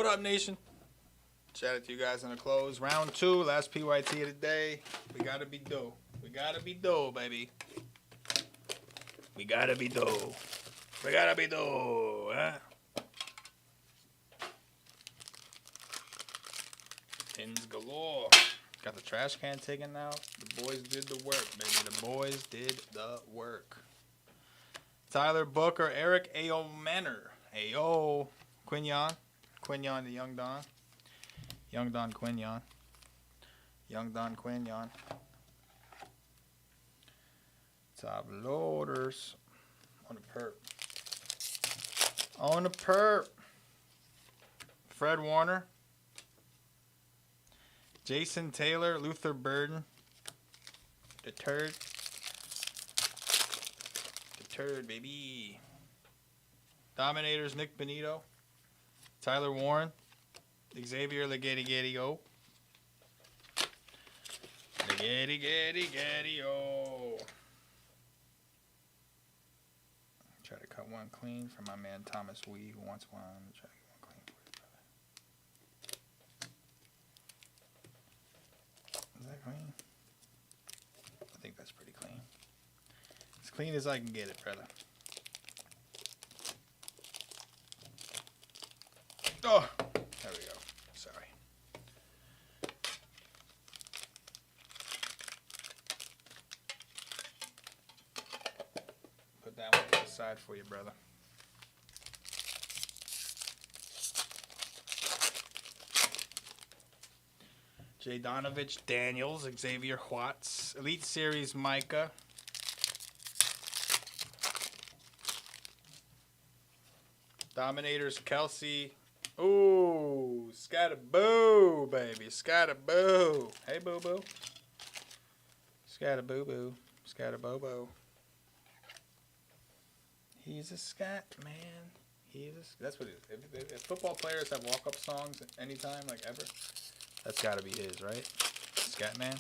What up, nation? Shout out to you guys on the close. Round 2, last PYT of the day. We gotta be dough. We gotta be dough, baby. We gotta be dough. We gotta be dough, huh? Pins galore. Got the trash can taken out. The boys did the work, baby. The boys did the work. Tyler Booker, Eric Ayomanor. Ayo. Quinyon. Quinyon, the Young Don. Young Don Quinyon. Young Don Quinyon. Top loaders. On the perp. On the perp. Fred Warner. Jason Taylor. Luther Burden. The turd. The turd, baby. Dominators, Nick Benito. Tyler Warren. Xavier Legedi-Gedi-O. Legedi-Gedi-Gedi-O. Try to cut one clean for my man Thomas Wee, who wants one. Try to get one clean for you, brother. Is that clean? I think that's pretty clean. As clean as I can get it, brother. Oh, there we go. Sorry. Put that one to the side for you, brother. Jay Donovich, Daniels, Xavier Watts, Elite Series Micah. Dominators, Kelsey. Ooh, Scatterboo, baby. Scatterboo. Hey, boo-boo. Scatterboo-boo. Scatterbobo. He's a scat, man. That's what it is. If football players have walk-up songs anytime, like ever, that's got to be his, right? Scat man.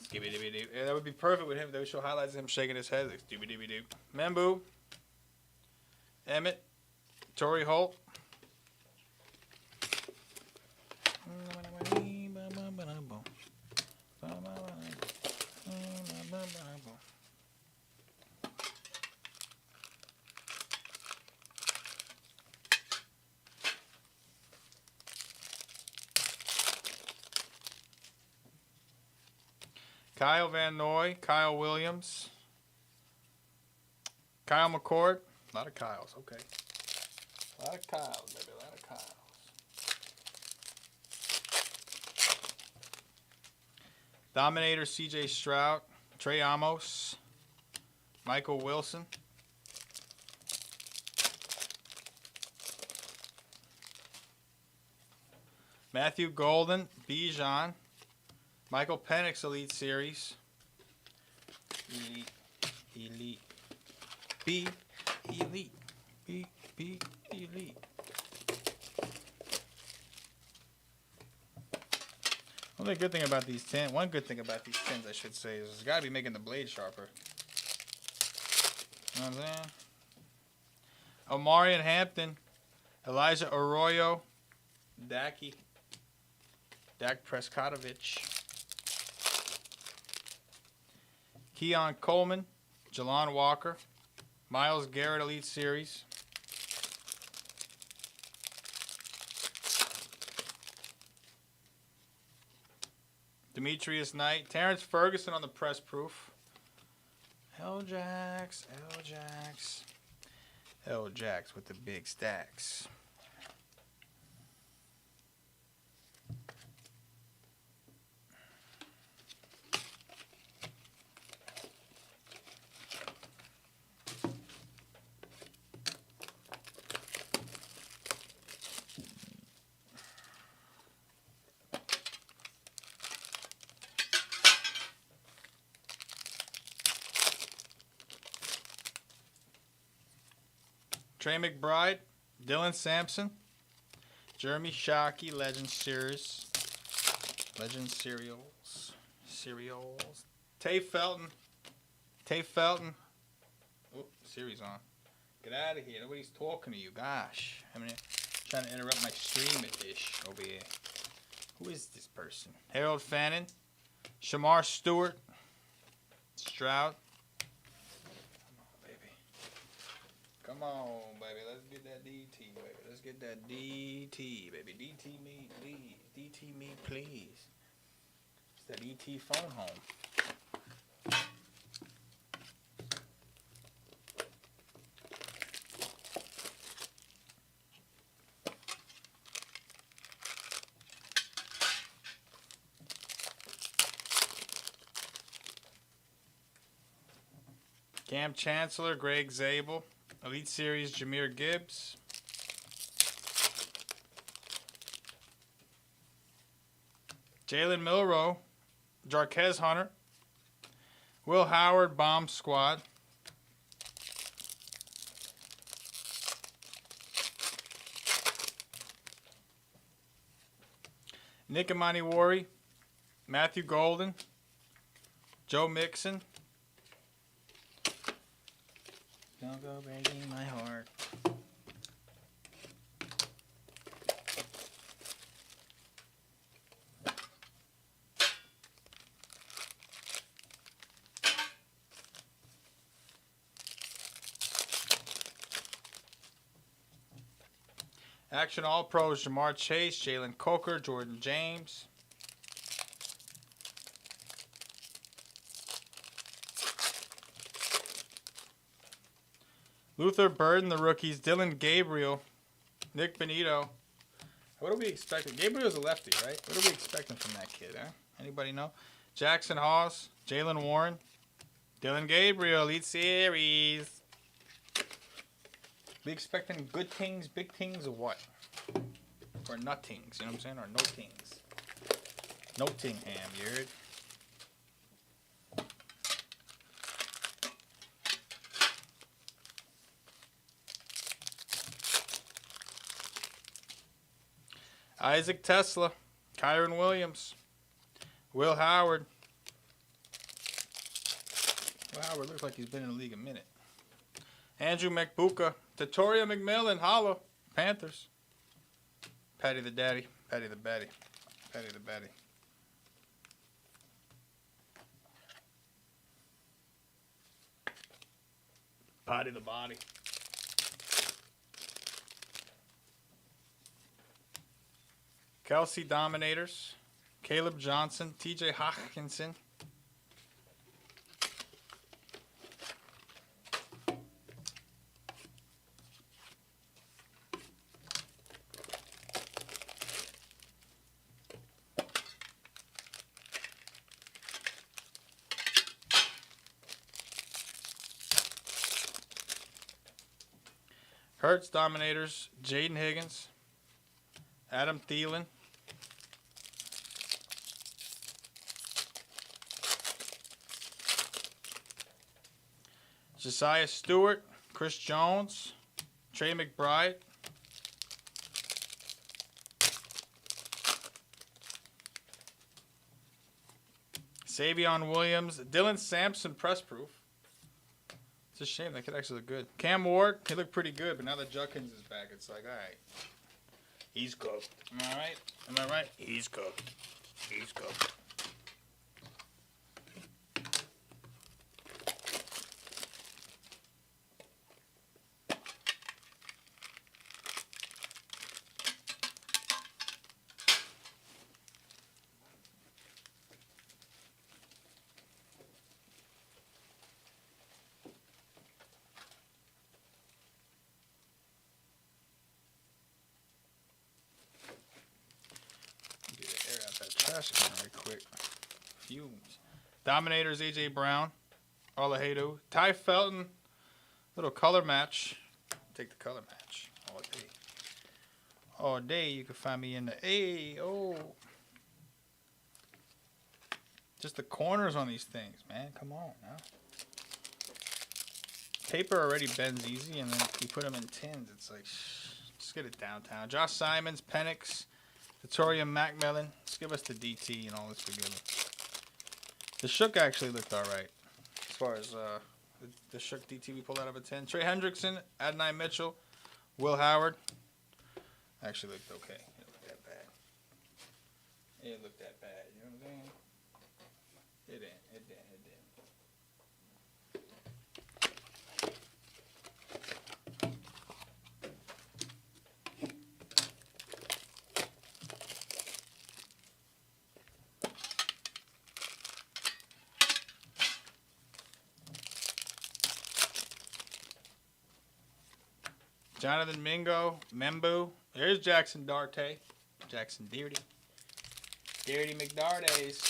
Skibby-dibby-doo. Yeah, that would be perfect with him. They would show highlights of him shaking his head. Like, skibby-dibby-doo. Membu. Emmett. Torrey Holt. Kyle Van Noy, Kyle Williams, Kyle McCord. A lot of Kyles, okay. A lot of Kyles, baby, a lot of Kyles. Dominator, CJ Stroud, Trey Amos, Michael Wilson. Matthew Golden, Bijan, Michael Penix Elite Series. Elite. B, Elite. B, Elite. One good thing about these tins, I should say, is it's got to be making the blade sharper. You know what I'm saying? Omarion Hampton, Elijah Arroyo, Dak Prescottovich, Keon Coleman, Jelon Walker, Myles Garrett Elite Series. Demetrius Knight, Terrence Ferguson on the press proof. L-Jax with the big stacks. Trey McBride, Dylan Sampson, Jeremy Shockey, Legend Series, Legend Cereals, Tay Felton, Oh, series on. Get out of here. Nobody's talking to you. Gosh. I mean, trying to interrupt my stream-ish over here. Who is this person? Harold Fannin. Shamar Stewart. Stroud. Come on, baby. Let's get that DT, baby. Let's get that DT, baby. DT me, please. DT me, please. It's that ET phone home. Cam Chancellor, Greg Zabel. Elite Series, Jahmyr Gibbs. Jalen Milroe, Jarquez Hunter. Will Howard, Bomb Squad. Nick Imaniwari, Matthew Golden. Joe Mixon. Don't go breaking my heart. Action All Pros, Jamar Chase, Jalen Coker, Jordan James. Luther Burden, the rookies. Dylan Gabriel. Nick Benito. What are we expecting? Gabriel's a lefty, right? What are we expecting from that kid, huh? Anybody know? Jackson Hawes. Jalen Warren. Dylan Gabriel, Elite Series. We expecting good things, big things, or what? Or nothings, you know what I'm saying? Or no things. Nottingham, you heard? Isaac Tesla, Kyron Williams, Will Howard. Will Howard looks like he's been in the league a minute. Andrew McBuka, Tatoria McMillan, Holla, Panthers. Patty the Daddy, Patty the Batty, Patty the Batty. Patty the Body. Kelsey Dominators, Caleb Johnson, TJ Hawkinson. Hertz Dominators, Jaden Higgins, Adam Thielen. Josiah Stewart, Chris Jones, Trey McBride. Savion Williams, Dylan Sampson, press proof. It's a shame, that kid actually looked good. Cam Ward, he looked pretty good, but now that Judkins is back, it's like, all right, he's cooked. Am I right? Am I right? He's cooked. He's cooked. Trash can right quick. Fumes. Dominators, AJ Brown. Olahadu. Ty Felton. Little color match. Take the color match all day. All day you can find me in the Just the corners on these things, man. Come on now. Paper already bends easy, and then you put them in tins. It's like, just get it downtown. Josh Simons, Penix. Victoria Macmillan. Let's give us the DT and all this together. The Shook actually looked alright. As far as the Shook DT we pulled out of a 10. Trey Hendrickson, Adonai Mitchell, Will Howard. Actually looked okay. It didn't look that bad. It didn't look that bad. You know what I'm saying? It didn't. It didn't. It didn't. Jonathan Membu. There's Jackson Darte. Jackson Dearty. Dearty McDardays.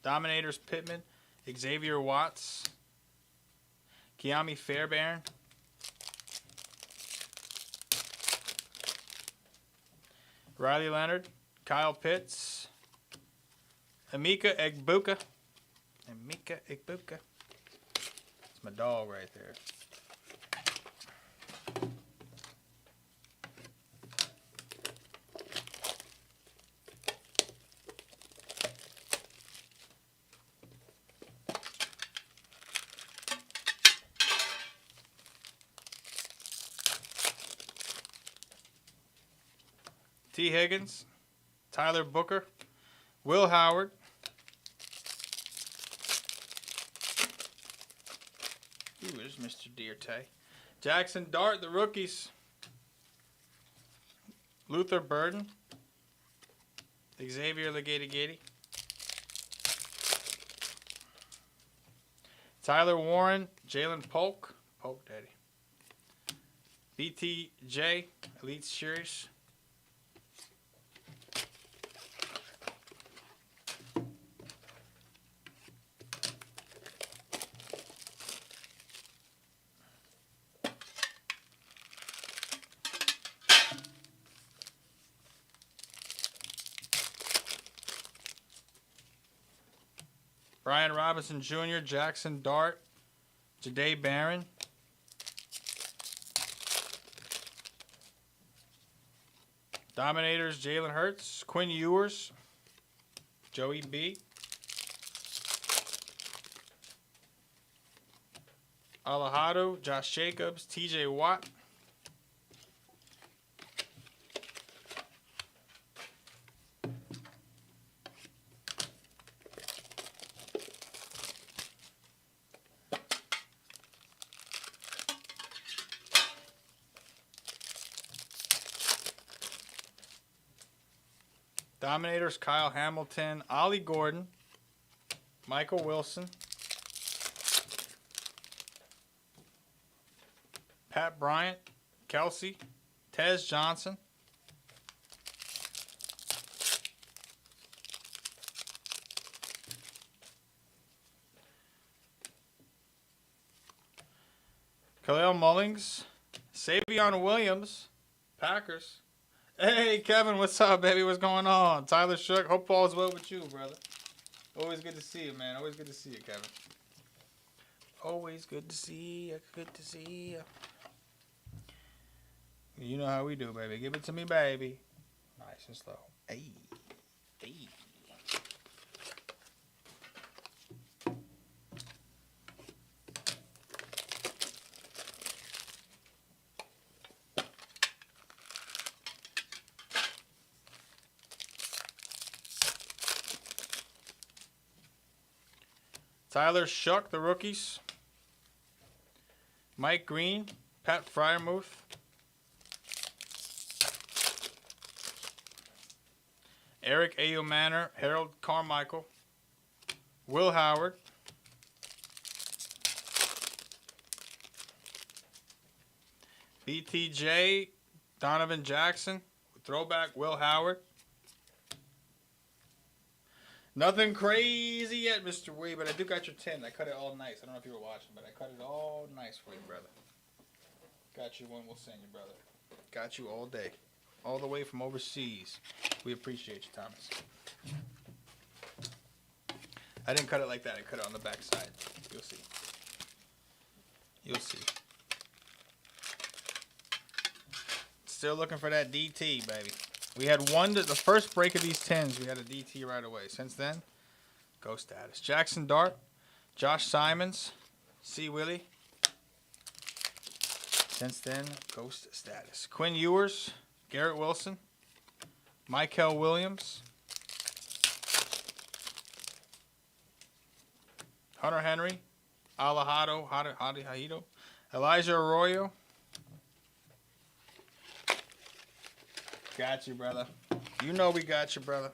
Dominators Pittman. Xavier Watts. Kiami Fairbairn. Riley Leonard. Kyle Pitts. Emeka Egbuka. Emeka Egbuka. It's my dog right there. T. Higgins, Tyler Booker, Will Howard, ooh, there's Mr. Dearte, Jackson Dart, the rookies, Luther Burden, Xavier Legati-Gati, Tyler Warren, Jalen Polk Daddy, BTJ, Elite Series, Brian Robinson Jr., Jackson Dart, Jahdae Barron, Dominators, Jalen Hurts, Quinn Ewers, Joey B, Alejado, Josh Jacobs, TJ Watt, Dominators, Kyle Hamilton, Ollie Gordon, Michael Wilson, Pat Bryant, Kelsey, Tez Johnson, Khalil Mullings, Savion Williams, Packers. Hey, Kevin, what's up, baby? What's going on? Tyler Shook, hope all is well with you, brother. Always good to see you, man. Always good to see you, Kevin. Always good to see you. Good to see you. You know how we do, baby. Give it to me, baby. Nice and slow. Hey. Hey. Tyler Shook, the rookies. Mike Green, Pat Freiermuth. Eric Ayomanor, Harold Carmichael. Will Howard. BTJ, Donovan Jackson. Throwback, Will Howard. Nothing crazy yet, Mr. Wee, but I do got your 10. I cut it all nice. I don't know if you were watching, but I cut it all nice for you, brother. Got you one, we'll send you, brother. Got you all day. All the way from overseas. We appreciate you, Thomas. I didn't cut it like that. I cut it on the back side. You'll see. You'll see. Still looking for that DT, baby. We had one, the first break of these 10s, we had a DT right away. Since then, go status. Jackson Dart, Josh Simons, C. Willie, Since then, ghost status. Quinn Ewers, Garrett Wilson, Michael Williams, Hunter Henry, Hajido, Elijah Arroyo. Got you, brother. You know we got you, brother.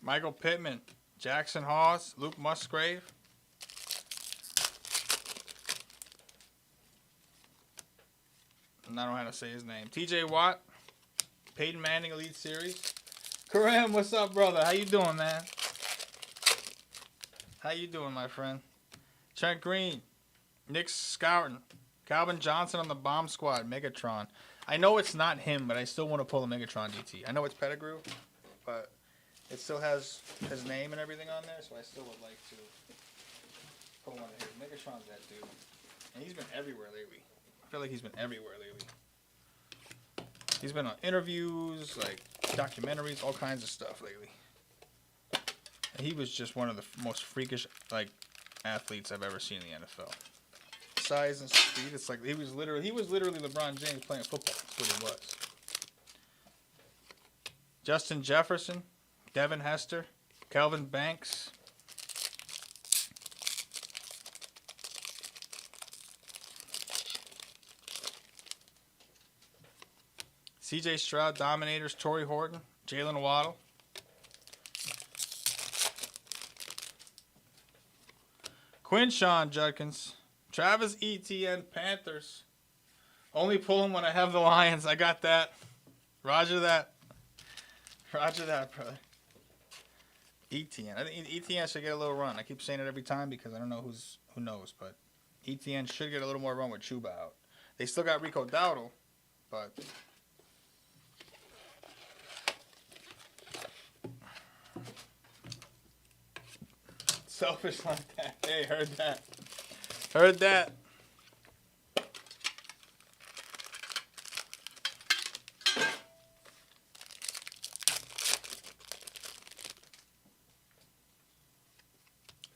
Michael Pittman, Jackson Hawes, Luke Musgrave. I don't know how to say his name. TJ Watt, Peyton Manning Elite Series. Karam, what's up, brother? How you doing, man? How you doing, my friend? Trent Green, Nick Scouton, Calvin Johnson on the Bomb Squad, Megatron. I know it's not him, but I still want to pull a Megatron DT. I know it's Pettigrew, but it still has his name and everything on there, so I still would like to pull one of his. Megatron's that dude. And he's been everywhere lately. I feel like he's been everywhere lately. He's been on interviews, like documentaries, all kinds of stuff lately. And he was just one of the most freakish athletes I've ever seen in the NFL. Size and speed, it's like he was literally LeBron James playing football. That's what he was. Justin Jefferson, Devin Hester, Kelvin Banks. CJ Stroud, Dominators, Torrey Horton, Jalen Waddle. Quinshawn Judkins, Travis Etienne, Panthers. Only pull him when I have the Lions. I got that. Roger that. Roger that, brother. Etienne. I think Etienne should get a little run. I keep saying it every time because I don't know who knows, but Etienne should get a little more run with Chuba out. They still got Rico Dowdle, but selfish like that. Hey, heard that. Heard that.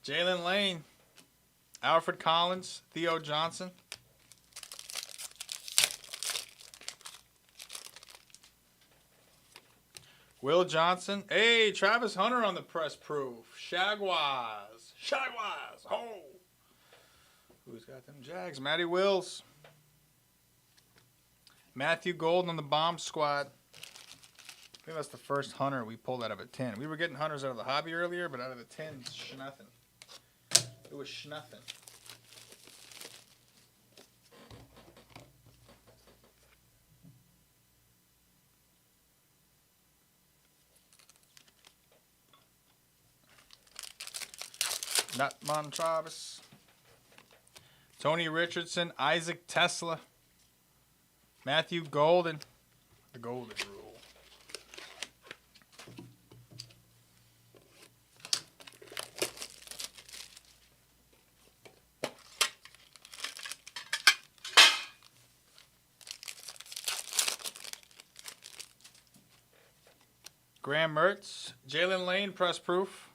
Jalen Lane, Alfred Collins, Theo Johnson. Will Johnson. Hey, Travis Hunter on the press proof. Shagwaz. Oh. Who's got them Jags? Matty Wills. Matthew Golden on the Bomb Squad. I think that's the first Hunter we pulled out of a 10. We were getting Hunters out of the hobby earlier, but out of the 10s, schnothing. It was schnothing. Nutmon Travis. Tony Richardson, Isaac Tesla, Matthew Golden, the Golden Rule. Graham Mertz, Jalen Lane, press proof.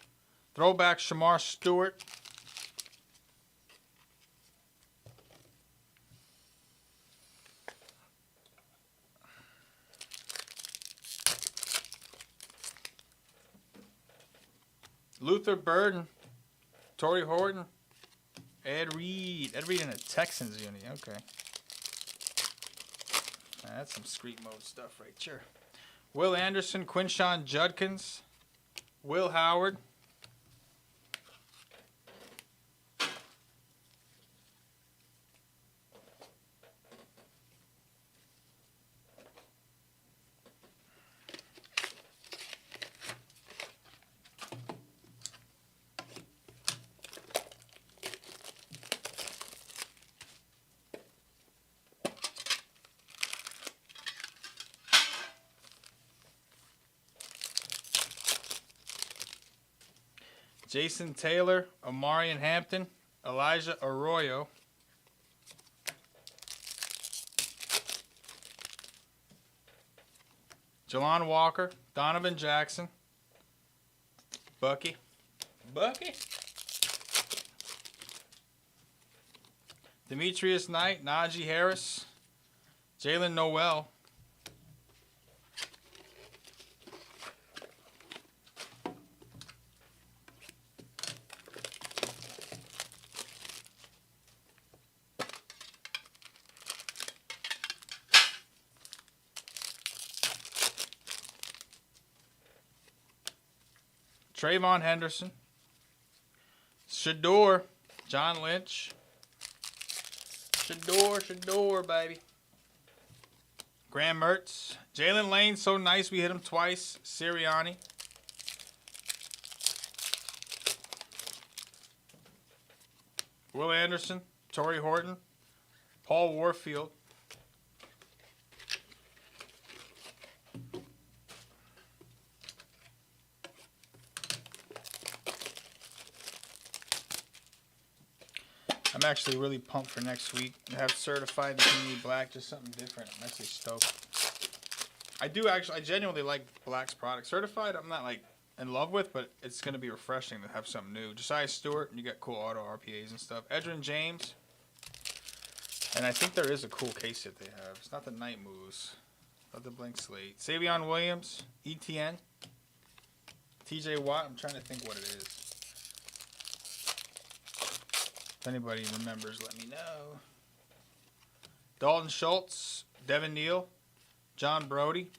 Throwback Shamar Stewart. Luther Burden, Torrey Horton, Ed Reed. Ed Reed in a Texans uni. Okay. That's some street mode stuff right here. Will Anderson, Quinshawn Judkins, Will Howard. Jason Taylor, Omarion Hampton, Elijah Arroyo, Jelon Walker, Donovan Jackson, Bucky, Demetrius Knight, Najee Harris, Jalen Noel, Trayvon Henderson, Shador, John Lynch, Shador, baby. Graham Mertz, Jalen Lane, so nice we hit him twice. Sirianni, Will Anderson, Torrey Horton, Paul Warfield, I'm actually really pumped for next week. I have certified Panini Black, just something different. I'm actually stoked. I genuinely like Black's product. Certified, I'm not like in love with, but it's going to be refreshing to have something new. Josiah Stewart, and you got cool auto RPAs and stuff. Edgerrin James, and I think there is a cool case that they have. It's not the Night Moves, not the blank slate. Savion Williams, ETN, TJ Watt. I'm trying to think what it is. If anybody remembers, let me know. Dalton Schultz, Devin Neal, John Brody.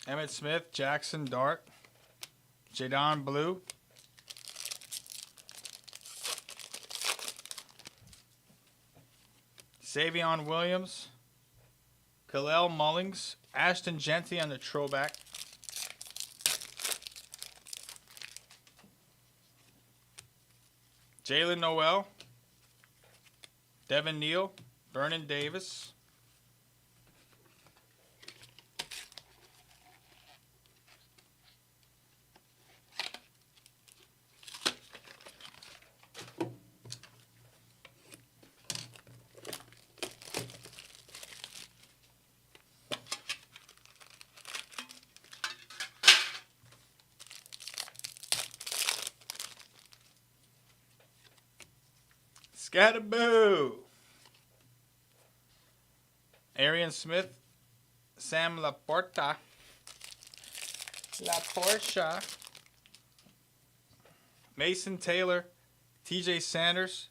Emmitt Smith, Jackson Dart, Jadon Blue, Savion Williams, Kalel Mullings, Ashton Genty on the throwback, Jalen Noel, Devin Neal, Vernon Davis, Scatterboo, Arian Smith, Sam Laporta, Mason Taylor, TJ Sanders,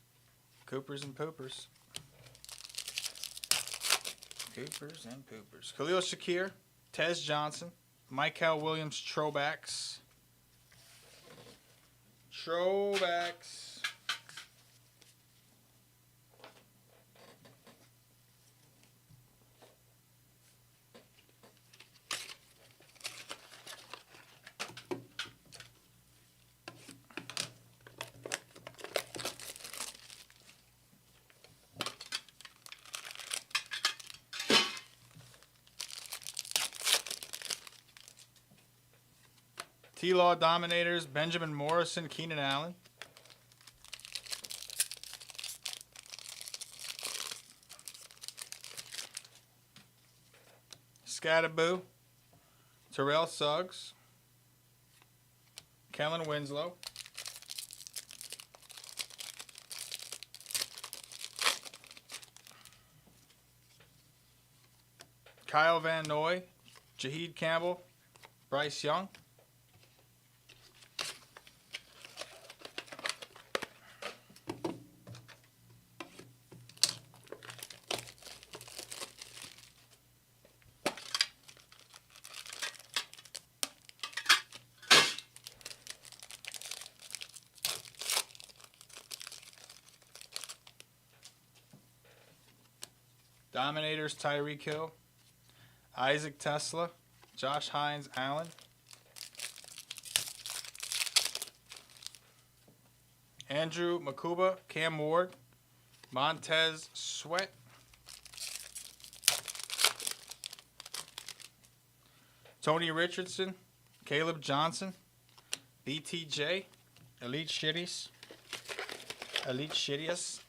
Coopers and Poopers. Khalil Shakir, Tez Johnson, Michael Williams, Throwbacks. T-Law Dominators, Benjamin Morrison, Keenan Allen. Scatterboo, Terrell Suggs, Kellen Winslow, Kyle Van Noy, Jaheed Campbell, Bryce Young. Dominators, Tyreek Hill, Isaac Tesla, Josh Hines Allen, Andrew Makuba, Cam Ward, Montez Sweat, Tony Richardson, Caleb Johnson, BTJ, Elite Shitties, Elite Shittiest,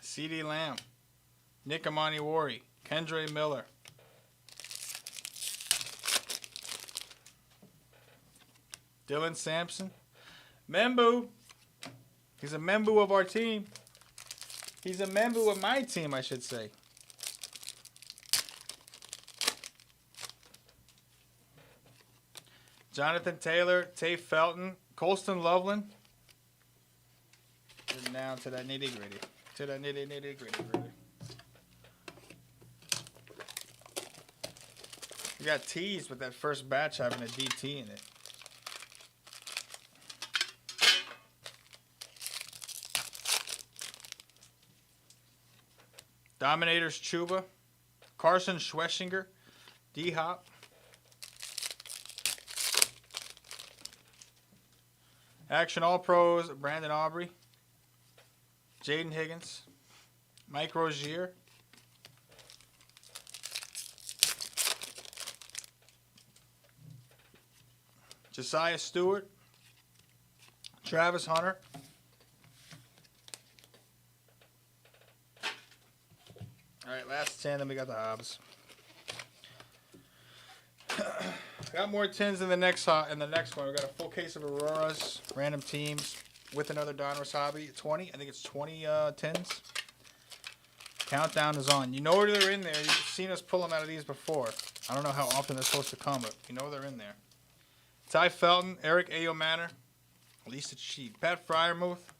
CeeDee Lamb, Nick Amani-Wari, Kendre Miller, Dylan Sampson, Membu. He's a Membu of our team. He's a Membu of my team, I should say. Jonathan Taylor, Tay Felton, Colston Loveland. Getting down to that nitty gritty. To that nitty gritty. We got teased with that first batch having a DT in it. Dominators Chuba, Carson Schweschinger, D-Hop, Action All-Pros, Brandon Aubrey, Jaden Higgins, Mike Rozier, Josiah Stewart, Travis Hunter, all right, last 10, then we got the Hobbs. Got more tins in the next one. We got a full case of Auroras, random teams, with another Donruss Hobby. 20, I think it's 20 tins. Countdown is on. You know they're in there. You've seen us pull them out of these before. I don't know how often they're supposed to come, but you know they're in there. Ty Felton, Eric Ayo Manor, Lisa Cheat, Pat Fryermuth,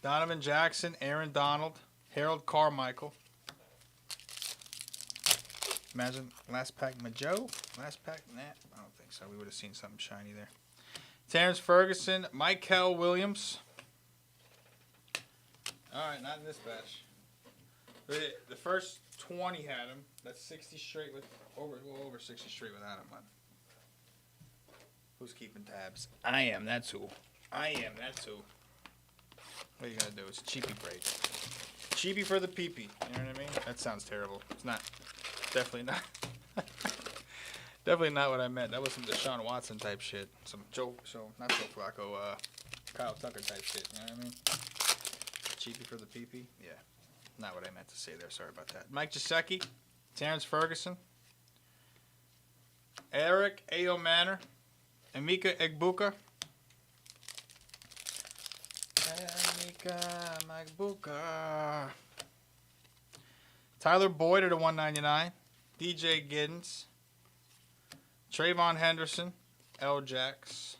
Donovan Jackson, Aaron Donald, Harold Carmichael. Imagine last pack Majo. Last pack, nah, I don't think so. We would have seen something shiny there. Terrence Ferguson, Michael Williams. All right, not in this batch. The first 20 had him. That's 60 straight with over 60 straight without him. Who's keeping tabs? I am. That's who. What are you gonna do? It's a cheapy break. Cheapy for the peepee. You know what I mean? That sounds terrible. It's not. Definitely not. Definitely not what I meant. That was some Deshaun Watson type shit. Some not Joe Flacco, Kyle Tucker type shit. You know what I mean? Cheapy for the peepee? Yeah. Not what I meant to say there. Sorry about that. Mike Gesicki, Terrence Ferguson, Eric Ayo Manor, Emeka Egbuka, Tyler Boyd at a 199, DJ Giddens, Trayvon Henderson, L. Jax,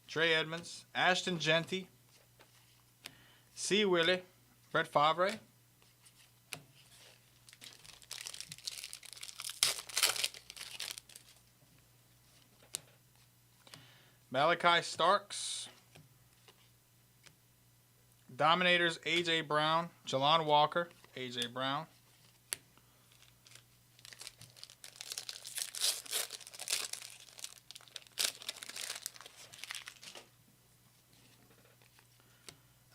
Trey Edmonds, Ashton Genty, C. Willie, Brett Favre, Malachi Starks, Dominators A.J. Brown, Jalon Walker, A.J. Brown,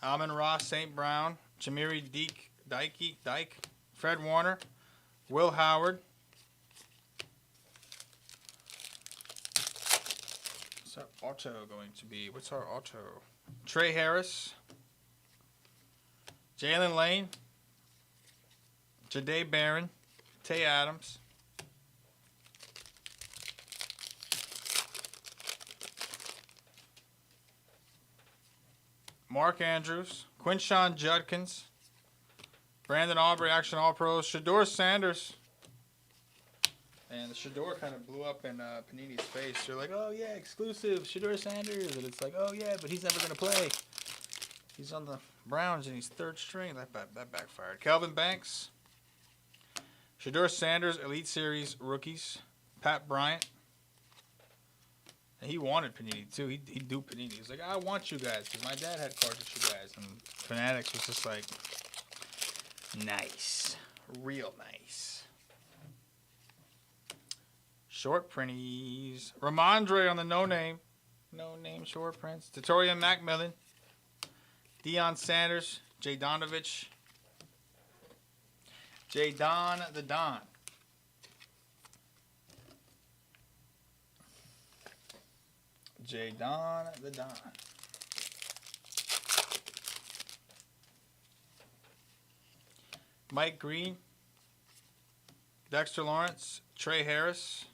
Amon-Ra St. Brown, Jamiri Dyke, Fred Warner, Will Howard, what's our auto going to be? What's our auto? Trey Harris, Jalen Lane, Jahdae Barron, Tay Adams, Mark Andrews, Quinshon Judkins, Brandon Aubrey, Action All Pros, Shedeur Sanders. And the Shedeur kind of blew up in Panini's face. They're like, oh yeah, exclusive, Shedeur Sanders. And it's like, oh yeah, but he's never going to play. He's on the Browns and he's third string. That backfired. Kelvin Banks. Shedeur Sanders, Elite Series rookies. Pat Bryant. And he wanted Panini, too. He'd do Panini. He's like, I want you guys, because my dad had cards with you guys. And Fanatics was just like, nice. Real nice. Short printies. Ramondre on the no-name. No-name short prints. Tatoria Macmillan. Deion Sanders. Jay Donovich. Jay Don the Don. Jay Don the Don. Mike Green. Dexter Lawrence. Trey Harris.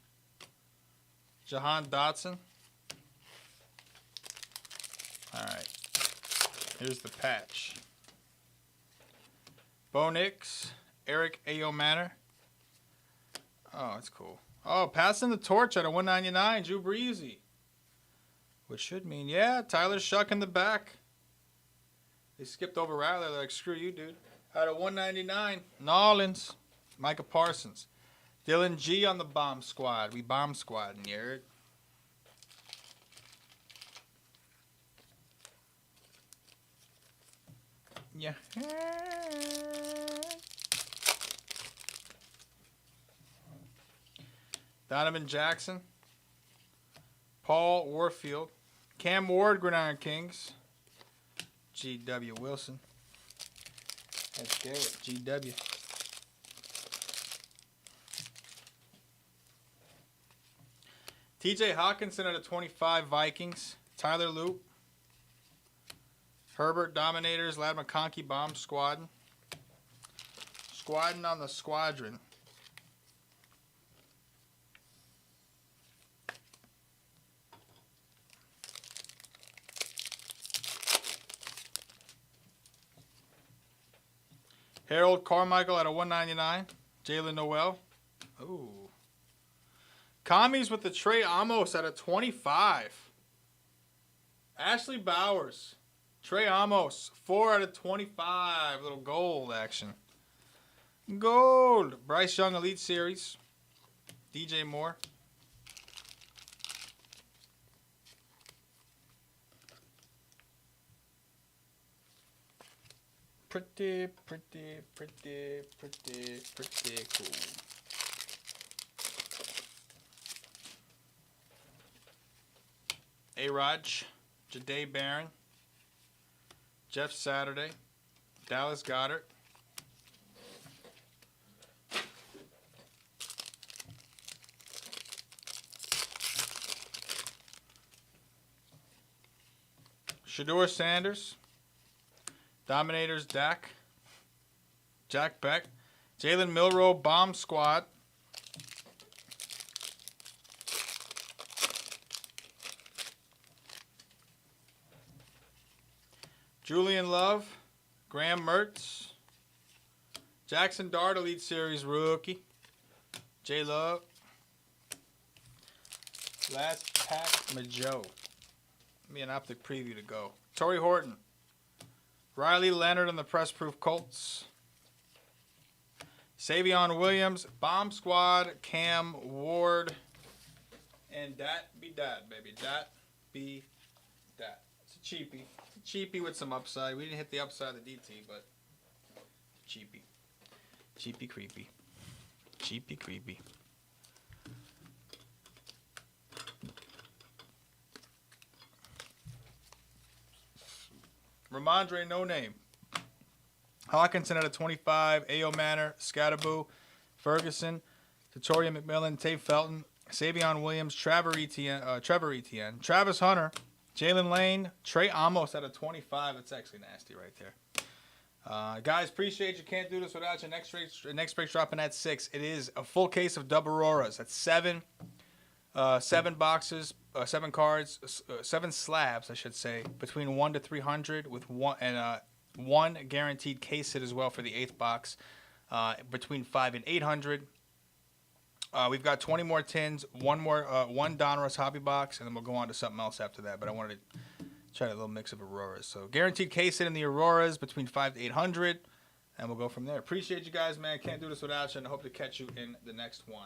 Jahan Dotson. Alright. Here's the patch. Bo Nix. Eric Ayo Manor. Oh, that's cool. Oh, passing the torch at a 199. Drew Breezy. Which should mean, yeah, Tyler Shuck in the back. They skipped over Rattler. They're like, screw you, dude. Out of 199. Nolans. Micah Parsons. Dylan G on the bomb squad. We bomb squad, Eric. Yeah. Donovan Jackson. Paul Warfield. Cam Ward, Gridiron Kings. G.W. Wilson. That's Garrett. G.W. T.J. Hawkinson at a 25 Vikings. Tyler Loop. Herbert Dominators. Lad McConkey Bomb Squad. Squadding on the squadron. Harold Carmichael at a 199. Jalen Noel. Ooh. Commies with the Trey Amos at a 25. Ashley Bowers. Trey Amos. 4 out of 25. Little gold action. Gold. Bryce Young Elite Series. DJ Moore. Pretty cool. A-Raj, Jahdae Barron, Jeff Saturday, Dallas Goedert, Shedeur Sanders, Dominators Dak, Jack Beck, Jalen Milroe Bomb Squad, Julian Love, Graham Mertz, Jackson Dart Elite Series rookie, J Love, last pack Majo. Give me an optic preview to go. Torrey Horton. Riley Leonard on the Press Proof Colts. Savion Williams, Bomb Squad, Cam Ward, and that be that, baby. That be that. It's a cheapie. It's a cheapie with some upside. We didn't hit the upside of the DT, but cheapie. Cheapie creepy. Cheapie creepy. Ramondre No Name. Hawkinson at a 25. Ayo Manor. Scatterboo. Ferguson. Tatoria McMillan. Tate Felton. Savion Williams. Trevor Etienne. Travis Hunter. Jalen Lane. Trey Amos at a 25. That's actually nasty right there. Guys, appreciate you. Can't do this without you. Next break's dropping at 6. It is a full case of Dub Auroras. That's 7 boxes, 7 cards, 7 slabs, I should say, between 1 to 300 with one guaranteed case hit as well for the 8th box, between 5 and 800. We've got 20 more tins, one Donruss hobby box, and then we'll go on to something else after that. But I wanted to Try a little mix of Auroras. So guaranteed case hit in the Auroras between 5 to 800. And we'll go from there. Appreciate you guys, man. Can't do this without you. And I hope to catch you in the next one.